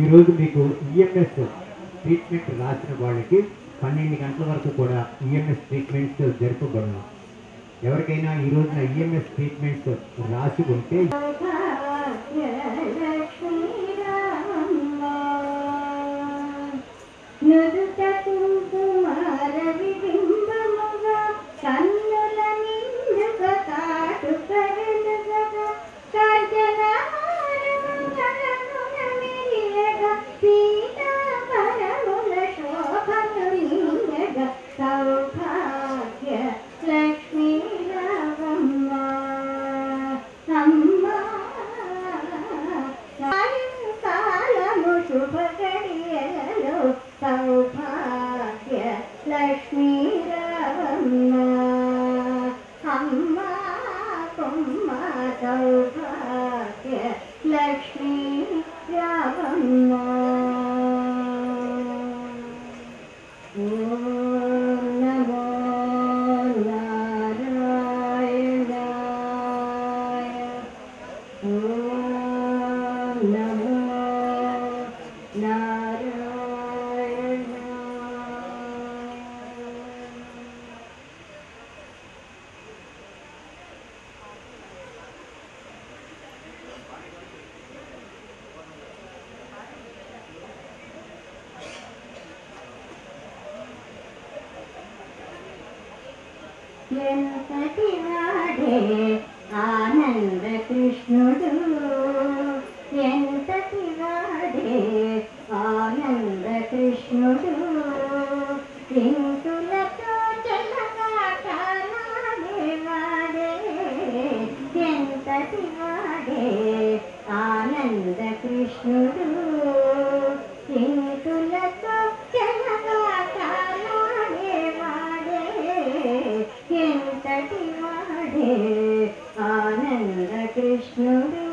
ఈరోజు మీకు EMS treatment రాసిన వాళ్ళకి 12 గంటల వరకు కూడా ఈఎంఎస్ ట్రీట్మెంట్స్ జరపబడును. ఎవరికైనా ఈ రోజున ఈఎంఎస్ ట్రీట్మెంట్స్ రాసి ఉంటే ఎంతటి వాడే ఆనంద కృష్ణుడు, ఎంతటి వాడే ఆనంద కృష్ణుడు, ఇంతులతో చెలగాటలాడేవాడే, ఎంతటి వాడే ఆనంద కృష్ణుడు, ఇంతులతో ఎంతటి వాడే ఆనంద కృష్ణుడు.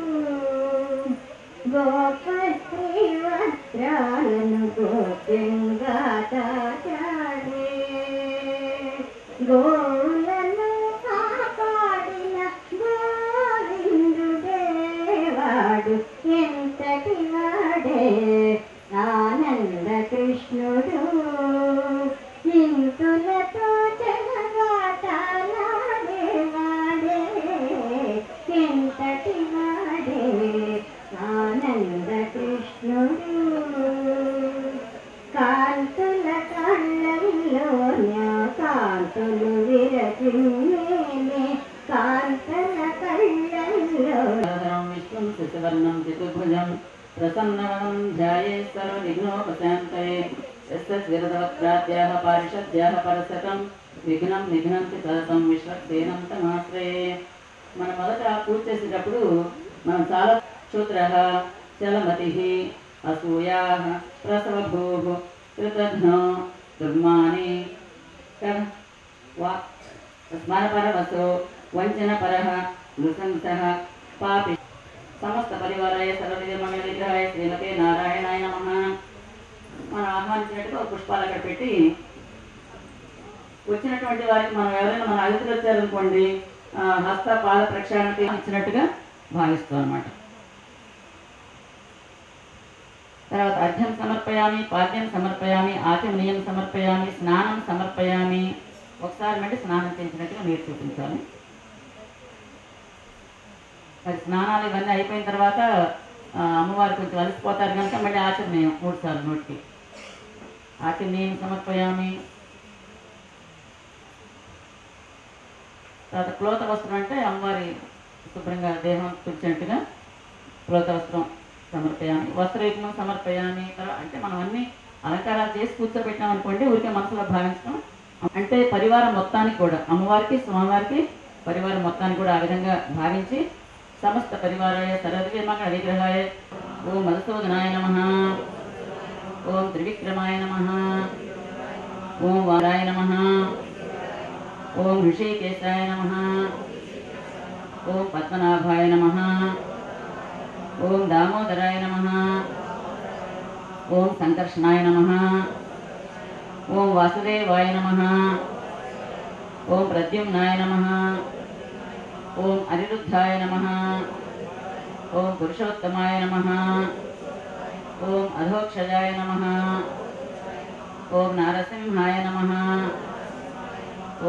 గోప శ్రీవస్త్రాలను గోప్యంగా దాచాడే, గోవులను కాపాడిన గోవిందుడేవాడు, ఎంతటి వాడే ఆనంద కృష్ణుడు, ఇంతులతో ఎంతటి వాడే ఆనంద కృష్ణుడు. కాంతుల కళ్ళల్లో కాంతులు విరచిన్నే, కాంతుల కళ్ళల్లో విష్ణుం శశివర్ణం చతుర్భుజం ప్రసన్నవదనం ధ్యాయేత్ సర్వవిఘ్నోపశాంతయే. యస్యద్విరదవక్త్రాద్యాః పారిషద్యాః పరశతం విఘ్నం నిఘ్నంతి సతతం విశ్వక్సేనం తమాశ్రయే. మన మొదట పూజ చేసేటప్పుడు మనం చాలా శూద్రః చలమతిః అసూయాః ప్రసవభూః కృతఘ్నో దుర్మాని స్మరపరవసో వంచనపరః నృశంసః పాపి సమస్త పరివారాయ సర్వవిధర్మ విగ్రహాయ శ్రీమతే నారాయణాయ నమః. మనం ఆహ్వానించినట్టుగా పుష్పాలు అక్కడ పెట్టి వచ్చినటువంటి వారికి మనం ఎవరైనా మన అతిథులు వచ్చారనుకోండి హస్త పాద ప్రక్షాళనకి ఇచ్చినట్టుగా భావిస్తాం అన్నమాట. తర్వాత అర్ఘ్యం సమర్పయామి, పాద్యం సమర్పయామి, ఆచమనీయం సమర్పయామి, స్నానం సమర్పయామి. ఒకసారి మళ్ళీ స్నానం చేసినట్టుగా మీరు చూపించాలి. మరి స్నానాలు ఇవన్నీ అయిపోయిన తర్వాత అమ్మవారు కొంచెం అలసిపోతారు కనుక మళ్ళీ ఆచమనీయం 3 సార్లు నోటికి. ఆచమనీయం సమర్పయామి. తర్వాత క్లోత వస్త్రం అంటే అమ్మవారి శుభ్రంగా దేహం తుడిచినట్టుగా క్లోత వస్త్రం సమర్పయామి. వస్త్రయుగ్మం సమర్పయామి. తర్వాత అంటే మనం అన్ని అలంకారాలు చేసి కూర్చోబెట్టాం అనుకోండి, ఊరికే మనసులో భావించడం అంటే పరివారం మొత్తానికి కూడా అమ్మవారికి స్వామివారికి పరివారం మొత్తానికి కూడా ఆ విధంగా భావించి సమస్త పరివారాయ సర్వవిధర్మ విగ్రహాయ ఓం మధుసూదనాయ నమః, ఓం త్రివిక్రమాయ నమః, ఓం వారాయ నమః, ఓం ఋషికేశాయ నమః, ఓం పద్మనాభాయ నమః, ఓం దామోదరాయ నమః, ఓం సంకర్షణాయ నమః, ఓం వాసుదేవాయ నమః, ఓం ప్రద్యుమ్నాయ నమః, ఓం అనిరుద్ధాయ నమః, ఓం పురుషోత్తమాయ నమః, ఓం అధోక్షజాయ నమః. ఓం నారసింహాయ నమః.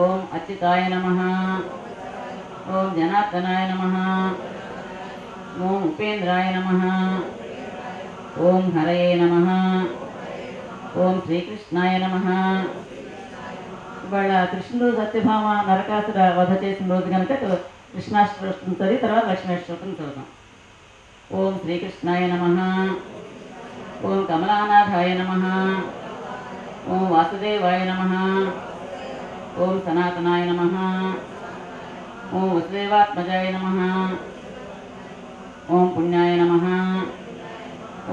ఓం అచ్యుతాయ నమః. ఓం జనార్దనాయ నమః. ఓం ఉపేంద్రాయ నమః. ఓం హరయే నమః. ఓం శ్రీకృష్ణాయ నమః. ఇవాళ కృష్ణుడు సత్యభామ నరకాసుర వధ చేసిన రోజు కనుక కృష్ణాష్టోత్తం చదివి తర్వాత లక్ష్మీష్టోత్తం చదువుతాం. ఓం శ్రీకృష్ణాయ నమః. ఓం కమలానాథాయ నమః. ఓం వాసుదేవాయ నమః. ఓం సనాతనాయ నమః. ఓం వసుదేవాత్మజాయ నమః. ఓం పుణ్యాయ నమః.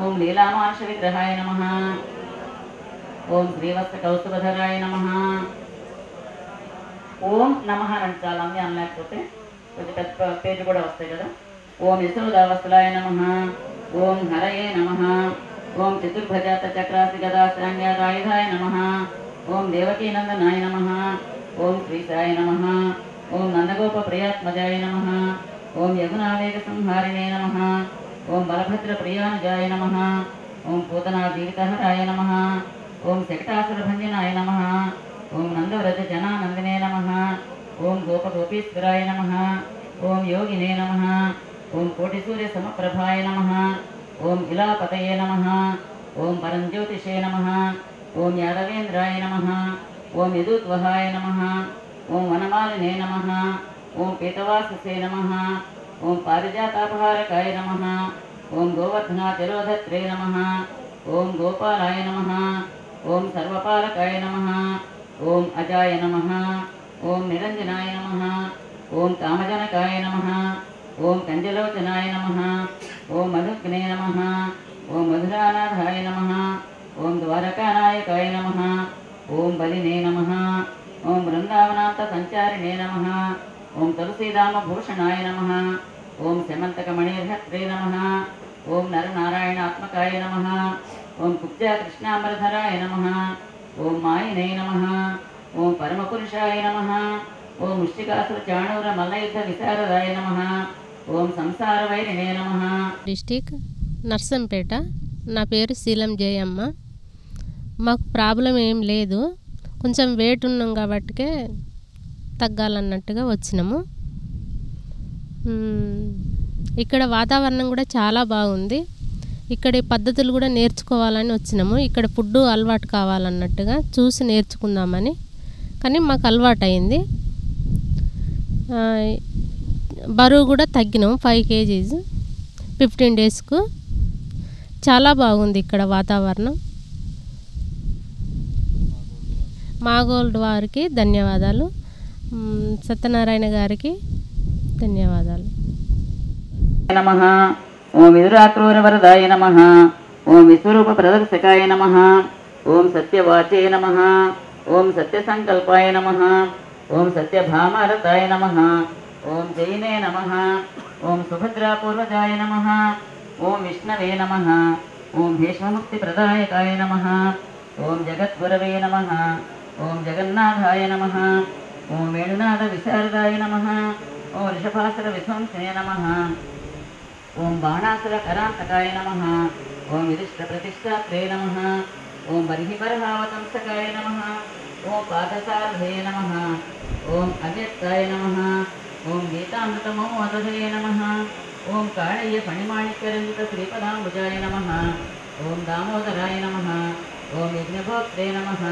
ఓం లీలామానుష విగ్రహాయ నమః. ఓం శ్రీవత్స కౌస్తుభధరాయ నమః. ఓం నమః అని చాలా మంది అనలేకపోతే కొంచెం పెద్ద పేర్లు కూడా వస్తాయి కదా. ఓం యశోదావత్సలాయ నమః. ఓం హరయే నమః. ఓం చతుర్భజాత చక్రాసి గదాశ్రాంగాయుధాయ నమః. ఓం దేవకీనందనాయ నమః. ఓం శ్రీసాయ నమః. ఓం నందగోప ప్రియాత్మజాయ నమః. ఓం యమునావేగ సంహారిణే నమః. ఓం బలభద్ర ప్రియానుజాయ నమః. ఓం పూతనా జీవితహరాయ నమః. ఓం శకటాసురభంజనాయ నమః. ఓం నందవ్రజ జనానందినే నమః. ఓం గోపగోపీశ్వరాయ నమః. ఓం యోగినే నమః. ఓం కోటిసూర్య సమప్రభాయ నమః. ఓం ఇలాపతయే నమః. ఓం పరంజ్యోతిషే నమః. ఓం యాదవేంద్రాయ నమః. ఓం యదుద్వహాయ నమః. ఓం వనమాలినే నమః. ఓం పీతవాససే నమః. ఓం పారిజాతాపహారకాయ నమః. ఓం గోవర్ధనాతిరోధత్రే నమః. ఓం గోపాలాయ నమః. ఓం సర్వపాలకాయ నమః. ఓం అజాయ నమః. ఓం నిరంజనాయ నమః. ఓం కామజనకాయ నమః. ఓం కంజలోచనాయ నమః. ఓం మధుగ్నే నమః. ఓం మధురానాథాయ నమః. ఓం ద్వారకానాయకాయ నమః. ఓం బలినే నమః. ఓం బృందావనాంత సంచారిణే నమః. ఓం తులసీదామభూషణాయ నమః. ఓం శమంతకమణిర్హత్రే నమః. ఓం నరనారాయణాత్మకాయ నమః. ఓం కుబ్జా కృష్ణాంబరధరాయ నమః. ఓం మాయినే నమః. ఓం పరమపురుషాయ నమః. ఓం ముష్టికాసుర చాణూర మల్లయుద్ధ విశారదాయ నమః. ఓం సంసార వైరిణే నమః. డిస్టిక్ నర్సంపేట. నా పేరు శీలం జయమ్మ. మాకు ప్రాబ్లం ఏం లేదు, కొంచెం వెయిట్ ఉన్నాం కాబట్టికే తగ్గాలన్నట్టుగా వచ్చినాము. ఇక్కడ వాతావరణం కూడా చాలా బాగుంది. ఇక్కడ పద్ధతులు కూడా నేర్చుకోవాలని వచ్చినాము. ఇక్కడ ఫుడ్ అలవాటు కావాలన్నట్టుగా చూసి నేర్చుకుందామని, కానీ మాకు అలవాటు అయింది. బరువు కూడా తగ్గినాము 5 kgs 15 daysకు. చాలా బాగుంది ఇక్కడ వాతావరణం. మాగోల్డ్ వారికి ధన్యవాదాలు, సత్యనారాయణ గారికి ధన్యవాదాలు. నమః. ఓం విదురాక్రూరవరదాయ నమః. ఓం విశ్వరూప ప్రదర్శకాయ నమః. ఓం సత్యవాచే నమః. ఓం సత్యసంకల్పాయ నమః. ఓం సత్యభామారతాయ నమః. ఓం జైనే నమః. ఓం సుభద్రాపూర్వజాయ నమః. ఓం విష్ణవే నమః. ఓం భీష్మముక్తిప్రదాయకాయ నమః. ఓం జగద్గురవే నమః. ఓం జగన్నాథాయ నమః. ఓం వేణునాథ విశారదాయ నమః. ఓం ఋషభాసుర విధ్వంసినే నమః. ఓం బాణాసుర కరాంతకాయ నమః. ఓం విదిష్ట ప్రతిష్టాత్రే నమః. ఓం బర్హిపరహావతంసకాయ నమః. ఓం పాదసారథే నమః. ఓం అవ్యక్తాయ నమః. ఓం గీతామృతమోదధే నమః. ఓం కాళయ్య ఫణిమాణిక్యరంజిత శ్రీపదాంబుజాయ నమః. ఓం దామోదరాయ నమః. ఓం యజ్ఞభోక్త్రే నమః.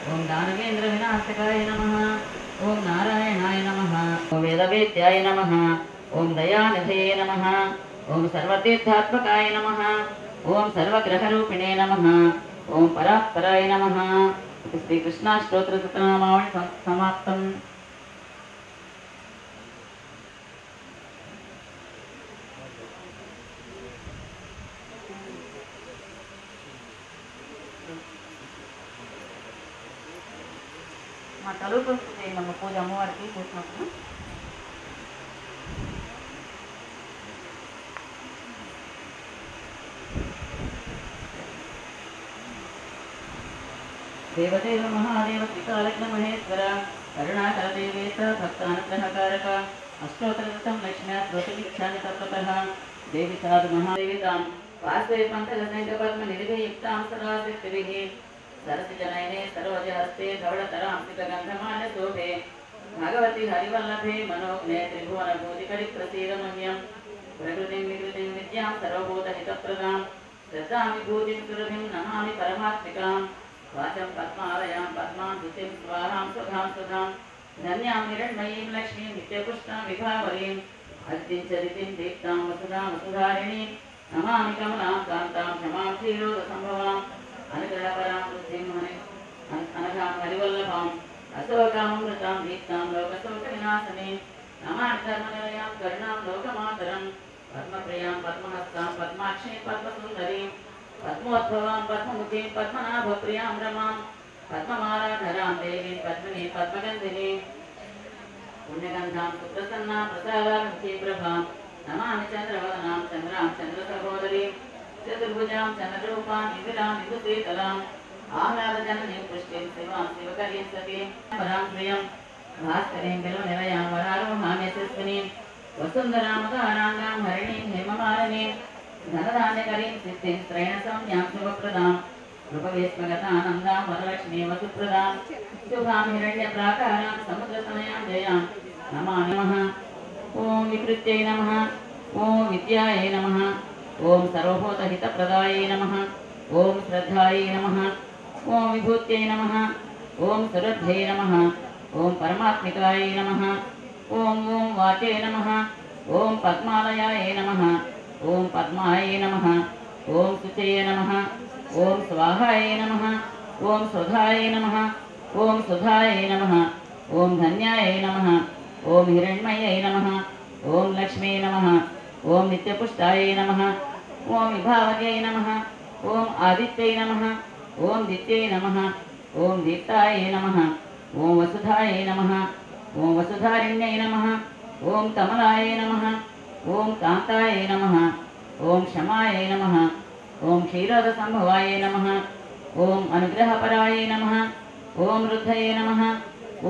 ఓం దానవేంద్ర వినాశకాయ నమః. ఓం నారాయణాయ నమః. ఓం వేదవేద్యాయ నమః. ఓం దయానిధయే నమః. ఓం సర్వతీర్థాత్మకాయ నమః. ఓం సర్వగ్రహరూపిణే నమః. ఓం పరాత్పరాయ నమః. శ్రీకృష్ణాష్టోత్తర శతనామావళి సమాప్తం. మా తలుపు చేయండి పూజ అమ్మవారికి కూర్చున్నప్పుడు. దేవదేవ మహాదేవ త్రికాలజ్ఞ మహేశ్వర కరుణాకర దేవేత భక్తానుగ్రహకారక అష్టోత్తరశతం లక్ష్మ్యా శ్రోతమిచ్చామి తత్వతః దేవి సాధు మహాదేవితాం वास्वे पङ्कजसैकपद्मनिधिभियुक्तां सदासिद्धिभिः सरसिजनयने सरोजहस्ते धवळतरां सिकगन्धमान्यशोभे भगवति हरिवल्लभे मनोज्ञे त्रिभुवनभूतिकरिप्रसीदमह्यं प्रकृतिं विकृतिं विद्यां सर्वभूतहितप्रदां श्रद्धां विभूतिं सुरभिं नमामि परमात्मिकां वाचं पद्मालयां पद्मां धुतिं स्वाहां सुधां सुधां धन्यां हिरण्मयीं लक्ष्मीं नित्यपुष्टां विभावरीं अद्तिं चरितिं दीप्तां वसुधां वसुधारिणीं नमामि कमलां कान्तां क्षमां क्षीरोदसम्भवाम् अनुग्रहपरां बुद्धिं अनघां हरिवल्लभाम् अशोकामृतां दीप्तां लोकशोकविनाशिनीं नमामि धर्मनिलयां करुणां लोकमातरं पद्मप्रियां पद्महस्तां पद्माक्षीं पद्मसुन्दरीं पद्मोद्भवां पद्ममुखीं पद्मनाभप्रियां रमां पद्ममालाधरां देवीं पद्मिनीं पद्मगन्धिनीं पुण्यगन्धां सुप्रसन्नां प्रसादामुखीं प्रभां नमामि चन्द्रवदनां चन्द्रां चन्द्रसहोदरीं चतुर्भुजां चन्द्ररूपां इंदिरां इंदुशीतलां आह्लादजननीं पुष्टिं शिवां शिवकरीं सतीं परां प्रियं भास्करीं बिल्वनिलयां वरारोहामि यशस्विनीं वसुन्धरामुदाराङ्गां हरिणीं हेममालिनीं धनधान्यकरीं सिद्धिं त्रैणसंज्ञां शुभप्रदां रूपवेश्मगतानन्दां वरलक्ष्मीं वसुप्रदां शुभां हिरण्यप्राकारां समुद्रतनयां जयां नमामि नमः। ॐ विकृत्यै नमः। ॐ विद्यायै नमः। ॐ सर्वभूतहितप्रदायै नमः। ॐ श्रद्धायै नमः। ॐ विभूत्यै नमः। ॐ सुरभ्यै नमः। ॐ परमात्मिकायै नमः। ॐ वाचे नमः। ॐ पद्मालयायै नमः। ॐ पद्मायै नमः। ॐ शुचये नमः। ॐ स्वाहायै नमः। ॐ सुधायै नमः। ॐ सुधायै नमः। ॐ धन्यायै नमः। ॐ हिरण्मयै नमः। ॐ लक्ष्मी नमः। ॐ नित्यपुष्टायै नमः। ॐ विभावत्यै नमः। ॐ आदित्यै नमः। ॐ दित्यै नमः। ॐ दीप्तायै नमः। ॐ वसुधायै नमः। ॐ वसुधारिण्यै नमः। ॐ कमलायै नमः। ॐ कान्तायै नमः। ॐ क्षमायै नमः। ॐ क्षीरोदसम्भवायै नमः। ॐ अनुग्रहपरायै नमः। ॐ रुद्धये नमः।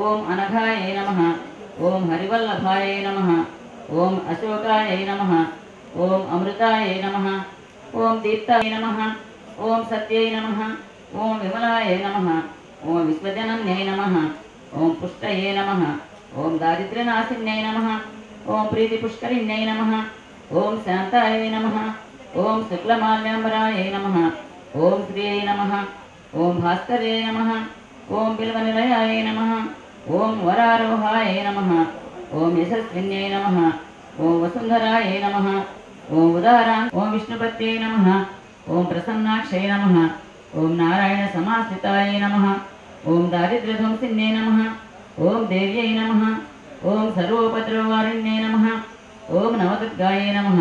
ॐ अनघायै नमः। ॐ हरिवल्लभायै नमः। ॐ अशोकायै नमः। ॐ अमृतायै नमः। ॐ दीप्तायै नमः। ॐ सत्यै नमः। ॐ विमलायै नमः। ॐ विश्वजनन्यै नमः। ॐ पुष्टये नमः। ॐ दारिद्र्यनाशिन्यै नमः। ॐ प्रीतिपुष्करिण्यै नमः। ॐ शान्तायै नमः। ॐ शुक्लमाल्याम्बरायै नमः। ॐ श्रियै नमः। ॐ भास्कर्यै नमः। ॐ बिल्वनिलयायै नमः। ॐ वरारोहायै नमः। ॐ यशस्विन्यै नमः। ॐ वसुन्धरायै नमः। ॐ उदारां ॐ विष्णुपत्यै नमः। ॐ प्रसन्नाक्षयै नमः। ॐ नारायणसमाश्रितायै नमः। ॐ दारिद्र्यध्वंसिन्यै नमः। ॐ देव्यै नमः। ॐ सर्वोपद्रववारिण्यै नमः। ॐ नवदुर्गायै नमः।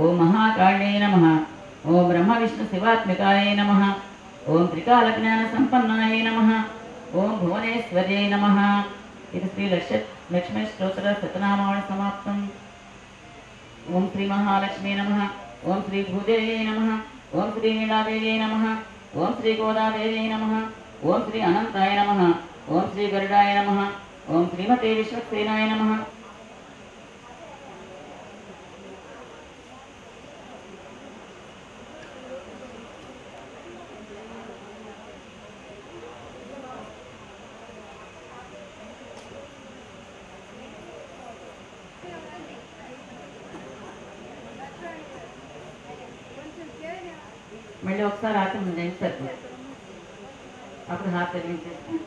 ॐ महाकाल्यै नमः। ॐ ब्रह्मविष्णुशिवात्मिकायै नमः। ॐ त्रिकालज्ञानसम्पन्नायै नमः। ॐ भुवनेश्वर्यै नमः। इति श्रीलक्ष्मीस्तोत्रशतनामावलिसमाप्तम्। ॐ श्रीमहालक्ष्मी नमः। ॐ श्रीभूदेव्यै नमः। ॐ श्रीनीलादेव्यै नमः। ॐ श्रीगोदादेव्यै नमः। ॐ श्री अनन्ताय नमः। ॐ श्रीगरुडाय नमः। ॐ श्रीमते विश्वक्सेनाय नमः। మళ్ళీ ఒకసారి ఆచరణ చేయండి సరిపోతుంది. అప్పుడు హాత్ తెలియజేస్తాం.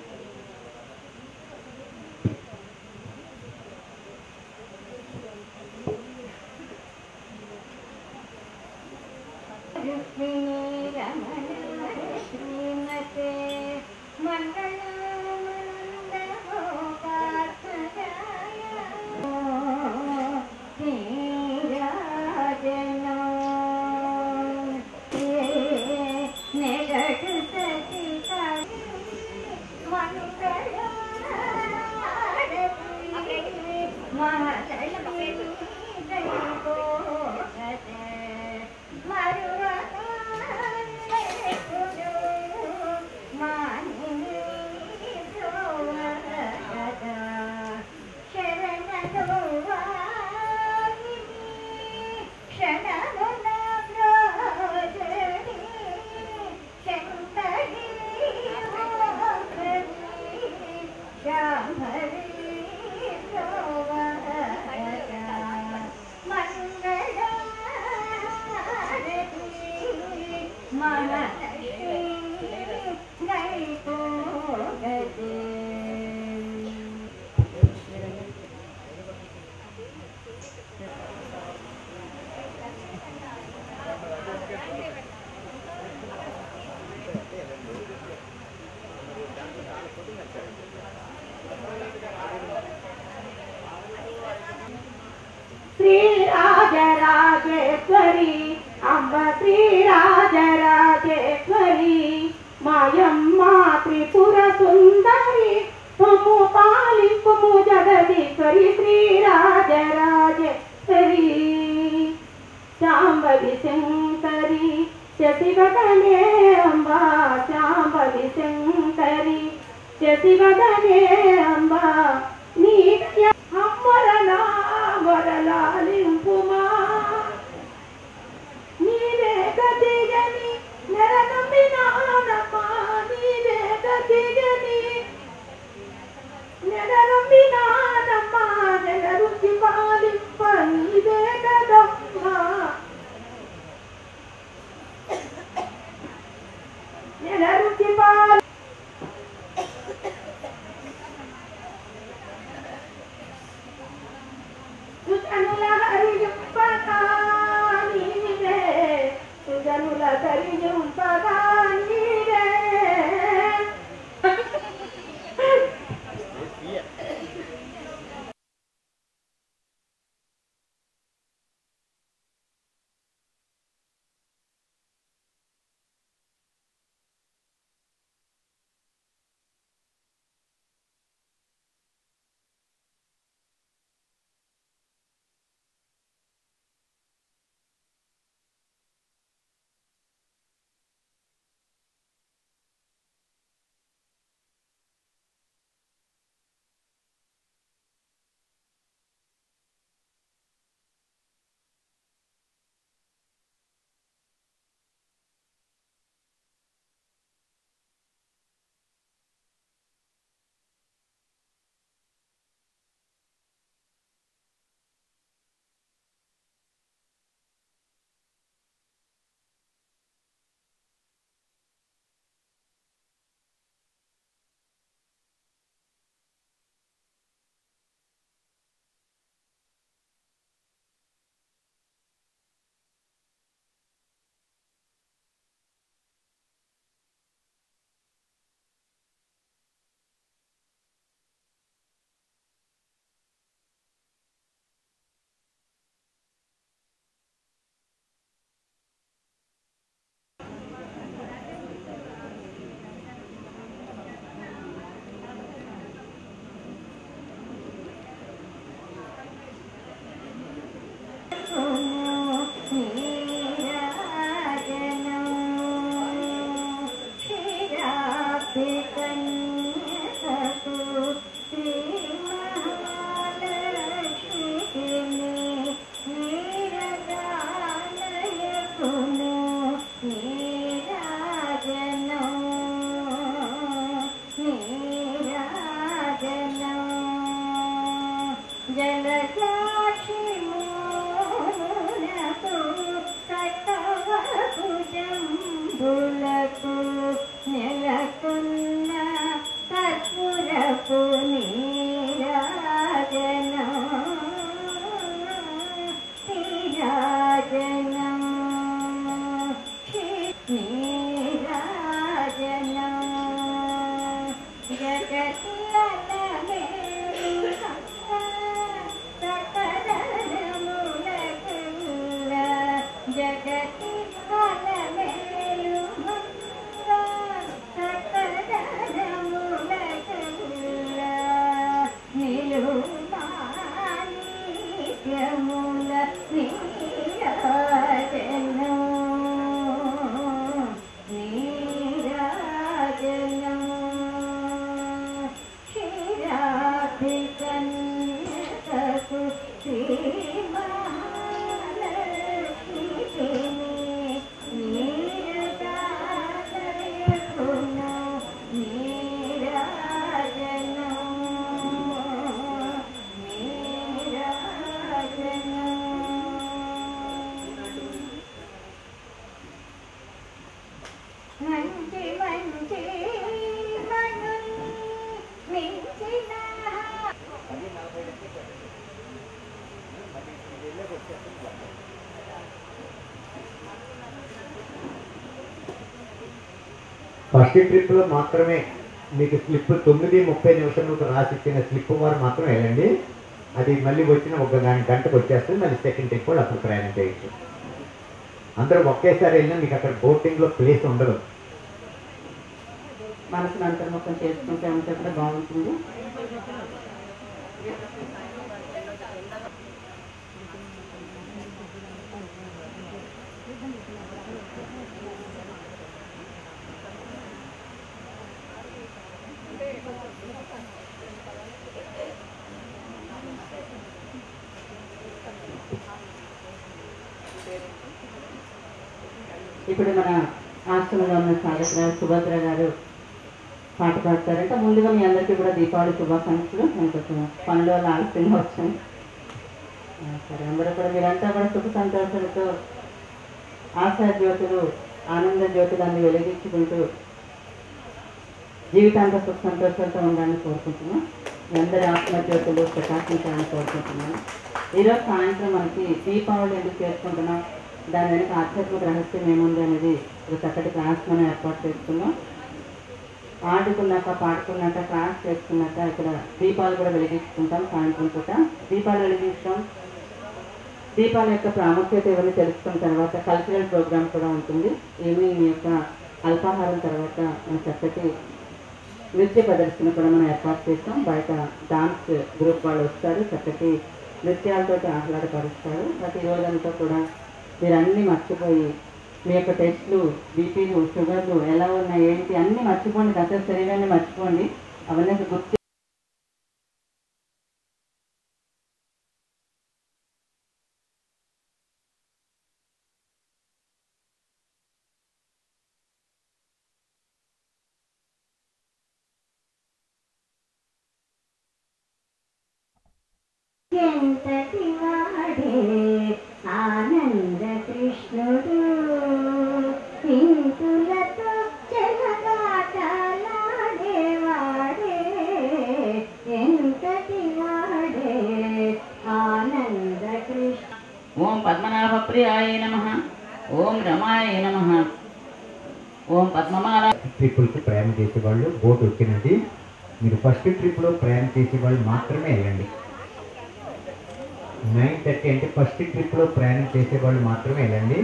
మనలక్ష్మి గైపోగదే. శ్రీరాజరాజేశ్వరి అంబ శ్రీరాజరాజేశ్వరి మాయమ్మ త్రిపుర సుందరి తుము పాలింపుము జగదీశ్వరి శ్రీరాజరాజేశ్వరి శాంభవి శంకరి శశివదనే అంబ శాంభవి శంకరి శశివదనే అంబ నీ అమ్మరనా వరలాలింపుమా నీవే గతిగని నెరనంబినానమ్మా నీవే గతిగని నెరనంబినానమ్మా నెలరుచి పాలింప నీవే కదమ్మా నెలరుచి పాలి సుజనుల హరియుంపగా నీవే సుజనుల హరియుంపగా నీవే శ్రీ మహాలక్ష్మి మంచి మంచి మనుల్ మించిన ఫస్ట్ ట్రిప్లో మాత్రమే మీకు స్లిప్ 9:30 రాసి ఇచ్చిన స్లిప్ వారు మాత్రం వెళ్ళండి. అది మళ్ళీ వచ్చిన ఒక గంటకు వచ్చేస్తుంది. మళ్ళీ సెకండ్ ట్రిప్ కూడా అప్పుడు ప్రయాణం చేయొచ్చు. అందరూ ఒకేసారి వెళ్ళినా మీకు అక్కడ బోటింగ్లో ప్లేస్ ఉండదు. మనసును అంతర్ముఖం చేసుకుంటే ఉంటే కూడా బాగుంటుంది. ఇప్పుడు మన ఆశ్రమంలో ఉన్న సాధకురాలు సుభద్ర గారు పాట పాడతారంటే ముందుగా మీ అందరికీ కూడా దీపావళి శుభాకాంక్షలు. నేను కొంచెం పనుల వల్ల ఆలస్యంగా వచ్చాను. సరే, అందరూ కూడా మీరంతా కూడా సుఖ సంతోషాలతో ఆశా జ్యోతులు ఆనంద జ్యోతులన్నీ వెలిగించుకుంటూ జీవితాంత సుఖ సంతోషాలతో ఉండాలని కోరుకుంటున్నాం. మీ అందరి ఆత్మ జ్యోతులు ప్రకాశించాలని కోరుకుంటున్నాను. ఈరోజు సాయంత్రం మనకి దీపావళి ఎందుకు చేసుకుంటున్నాం, దాని వెనుక ఆధ్యాత్మిక రహస్యం ఏముంది అనేది ఒక చక్కటి క్లాస్ మనం ఏర్పాటు చేసుకున్నాం. ఆడుకున్నాక పాడుకున్నాక క్లాస్ చేసుకున్నాక ఇక్కడ దీపాలు కూడా వెలిగించుకుంటాం. సాయంత్రం పూట దీపాలు వెలిగించడం, దీపాల యొక్క ప్రాముఖ్యత ఇవన్నీ తెలుసుకున్న తర్వాత కల్చరల్ ప్రోగ్రామ్ కూడా ఉంటుంది. ఈవినింగ్ మీ యొక్క అల్పాహారం తర్వాత మన చక్కటి నృత్య ప్రదర్శన కూడా మనం ఏర్పాటు చేస్తాం. బయట డాన్స్ గ్రూప్ వాళ్ళు వస్తారు, చక్కటి నృత్యాలతో ఆహ్లాదపరుస్తారు. ప్రతి రోజంతా కూడా మీరు అన్నీ మర్చిపోయి మీ యొక్క టెస్ట్లు, బీపీలు, షుగర్లు ఎలా ఉన్నాయి ఏంటి అన్నీ మర్చిపోండి. దశ శరీరాన్ని మర్చిపోండి. అవన్నీ గుర్తు ఎంతటి వాడే ఆనంద కృష్ణుడు ఇంతులతో చెలగాటలాడేవాడే. ఎంతటి వాడే ఆనంద కృష్ణ. ఓం పద్మనాభ ప్రియాయ నమః. ఓం రమాయ నమః. ఓం పద్మమాల. ట్రిప్పులకు ప్రయాణం చేసేవాళ్ళు బోట్ వచ్చినది. మీరు ఫస్ట్ ట్రిప్లో ప్రయాణం చేసేవాళ్ళు మాత్రమే వెళ్ళండి. 9:30 అంటే ఫస్ట్ ట్రిప్లో ప్రయాణం చేసేవాళ్ళు మాత్రమే వెళ్ళండి.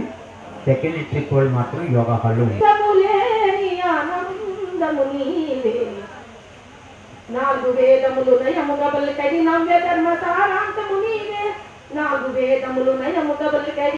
సెకండ్ ట్రిప్ వాళ్ళు మాత్రం యోగా హాల్లో ఉంది. ఆనందము నీవే 4 వేదములు నయముగా పలికడి నవ్య ధర్మ సారాంతము నీవే 4 వేదములు నయముగా పలికడి